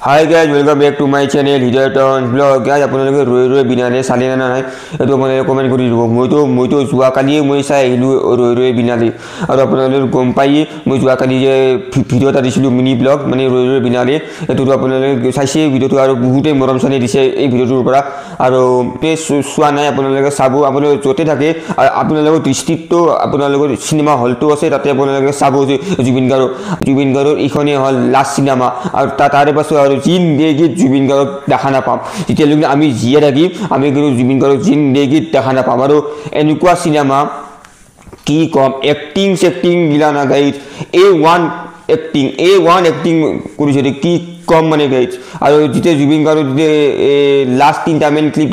Hi guys, welcome back to my channel Hidayatons Vlog. Guys, আপোনালোকে ৰৈ বিনালে চালে না নাই এটো মানে কমেন্ট কৰি দিব মইতো যোৱা কালি মই চাই আহিলো ৰৈ বিনালে আৰু আপোনালোকে গম পাই মই যোৱা কালি যে ভিডিও এটা দিছিলো মিনি ব্লগ মানে ৰৈ বিনালে এটো আপোনালোকে চাইছে ভিডিওটো আৰু বহুতে মৰম চানি দিছে এই ভিডিওটোৰ পৰা আৰু চোৱা নাই আপোনালোকে চাব আপোনালোকে যতে থাকে আপোনালোকৰ দৃষ্টিটো আপোনালোকৰ সিনেমা হলটো আছে তাতে আপোনালোকে চাব যে জুবিন গাৰ্গৰ ইখনে হল লাষ্ট সিনেমা আৰু তাৰে পাছত জিন্দেগি জুবিন গাৰ্গক দেখা নাপাম যেতিয়ালৈকে আমি জীয়াই থাকিম আমি কিন্তু জুবিন গাৰ্গক জিন্দেগিত দেখা নাপাম আৰু এনেকুৱা সিনেমা কি কম এক্টিং গিলা না গাইজ A1 এক্টিং কৰিছে কি কম মানে গাইজ আৰু যেতিয়া জুবিন গাৰ্গৰ লাষ্ট 3টা মেন ক্লিপ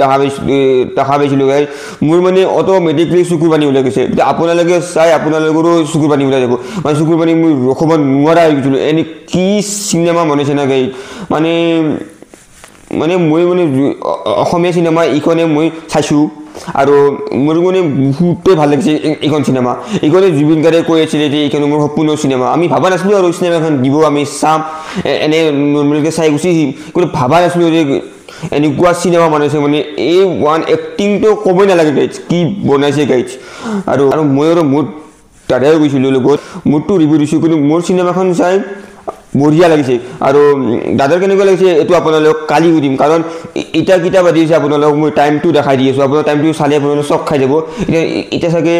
দেখা পাইছিলো গাইজ মোৰ মানে অটোমেটিকলি চকুৰ পানী ওলাই গৈছে আপোনালোকে চাই আপোনালোকৰো চকুৰ পানী ওলাই যাব মানে চকুৰ পানী মই ৰখাব নোৱাৰা হৈ গৈছিলো এনে কি সিনেমা বনাইছে না গাইজ মানে মই অসমীয়া সিনেমা ইখনে মই চাইছো আৰু মোৰ মানে বহুতে ভাল লাগিছে এইখন সিনেমা এইখনে জুবিন গাৰ্গে কৈ আছিল যে এইখন মোৰ সপোনৰ সিনেমা আমি ভাবা নাছিলো আৰু সিনেমাখন দিব আমি চাম এনে নৰ্মেলকে চাই গুচি কিন্তু ভাবা নাছিলো যে এনেকুৱা সিনেমা বনাইছে মানে A1 এক্টিংটো ক'বই নালাগে গাইজ কি বনাইছে গাইজ আৰু মই আৰু মোৰ দাদাই গৈছিলো লগত মোৰটো ৰিভিউ দিছো কিন্তু মোৰ সিনেমাখন চাই বঢ়িয়া লাগিছে আৰু দাদাৰ কেনেকুৱা লাগিছে এটো আপোনালোক কালি উদিম কাৰণ এটা কিটা বাজিছে আপোনালোক মই টাইমটো দেখাই দি আছো আপোনালোক টাইমটো চালে আপোনালোক চক খাই যাব এটা সাকে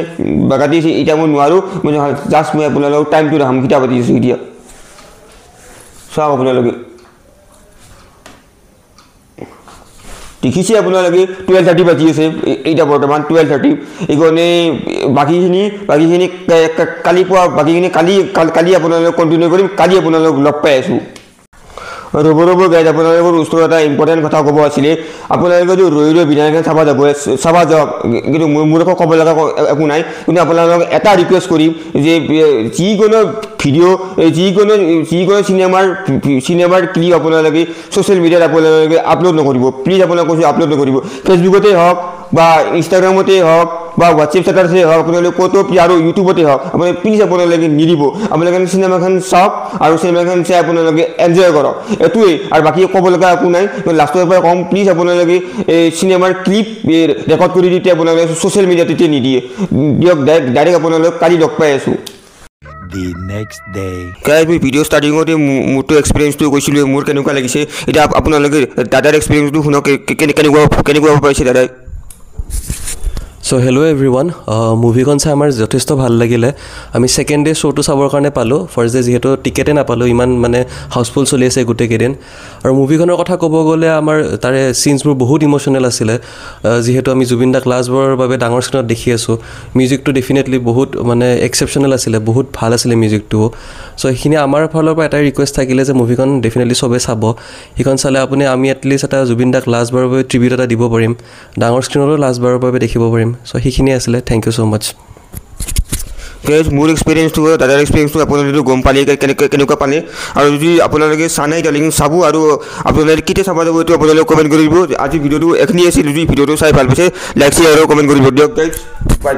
বাগাতি এটা মই নোৱাৰো মই জাস্ট মই আপোনালোক টাইমটো দেখাম কিটা বাজিছে এতিয়া চাওক আপোনালোকে দেখিছে আপোনালোকে 12:30 বাজি আছে এইটা বৰ্তমান 12:30 ইগনে বাকিখিনি কালি পোৱা বাকিখিনি কালি আপোনালোক কন্টিনিউ কৰিম কালি আপোনালোক লগ পাই আছো ৰব গাইজ আপোনালোকৰ ওচৰত এটা ইম্পৰ্টেণ্ট কথা ক'ব আছিলে আপোনালোকে যদি ৰৈ বিনালে চাবা যাওক কিন্তু মোৰ ক'ব লগা একো নাই কিন্তু আপোনালোকক এটা ৰিকুৱেষ্ট কৰিম যে যিকোনো ভিডিও যিকোনো সিনেমাৰ ক্লিপ আপোনালোকে সোশ্যাল মিডিয়াত আপোনালোকে আপলোড নকৰিব প্লিজ আপোনালোকে আপলোড নকৰিব ফেচবুকতে হওক বা ইনষ্টাগ্ৰামতে হওক বা হোৱাটছএপ ষ্টেটাছতে হওক আপোনালোকে ক'তো আৰু ইউটিউবতে হওক আপুনি প্লিজ আপোনালোকে নিদিব আপোনালোকে সিনেমাখন চাওক আৰু সিনেমাখন চাই আপোনালোকে এনজয় কৰক এটোৱে আৰু বাকি ক'ব লগা একো নাই লাষ্টৰ পৰা কম প্লিজ আপোনালোকে সিনেমাৰ ক্লিপ ৰেকৰ্ড কৰি দিতে আপোনালোকে সোশ্যাল মিডিয়াতে নিদিয়ে দিয়ক ডাইৰেক্ট আপোনালোক কালি লগ পাই আছো The next day. Guys, we video starting with moto experience to কৈছিলো মোৰ কেনেকুৱা লাগিছে এটা আপোনালোকে দাদাৰ এক্সপেৰিয়েন্স টো শুনক কেনেকুৱা পাইছে দাদা So hello everyone, movie-con চাই আমাৰ যথেষ্ট ভাল লাগিলে আমি সেকেন্ড ডে শোটো চাবৰ কাৰণে পালো ফাৰ্স্ট ডে যেহেতু টিকেটে নাপালো ইমান মানে হাউসফুল চলি আছে গুটে কেদিন আৰু মুভিখনৰ কথা ক'ব গ'লে আমাৰ তাৰে সিনছবোৰ বহুত ইমোশনাল আছিল যেহেতু আমি জুবিন দা ক্লাছবৰ বাবে ডাঙৰ স্ক্ৰীনত দেখি আছো মিউজিকটো ডেফিনেটলি বহুত মানে এক্সেপচনেল আছিল বহুত ভাল আছিল মিউজিকটো সো এইখিনি আমাৰ ফালৰ পৰা এটা ৰিকুৱেষ্ট থাকিলে যে মুভিখন ডেফিনেটলি সবে চাব ইখন চালে আপুনি আমি এটলিষ্ট এটা জুবিন দা ক্লাছবৰ বাবে ট্ৰিবিউট এটা দিব পাৰিম ডাঙৰ স্ক্ৰীনৰো লাষ্টবাৰৰ বাবে দেখিব পাৰিম সো সেইখিনি আছিলে থ্যাংক ইউ সো মাচ গাইজ মোৰ এক্সপেৰিয়েন্সটো দাদাৰ এক্সপেৰিয়েন্সটো আপোনালোকে গম পালে কেনেকুৱা পালে আৰু যদি আপোনালোকে চানাই তালিং চাব আৰু আপোনালোকে কিতে চাব যাব এইটো আপোনালোকে কমেন্ট কৰিব আজি ভিডিওটো এখনি আছিল যদি ভিডিওটো চাই ভাল পাইছে লাইক শ্বেয়াৰ আৰু কমেন্ট কৰিব দিয়ক গাইজ বাই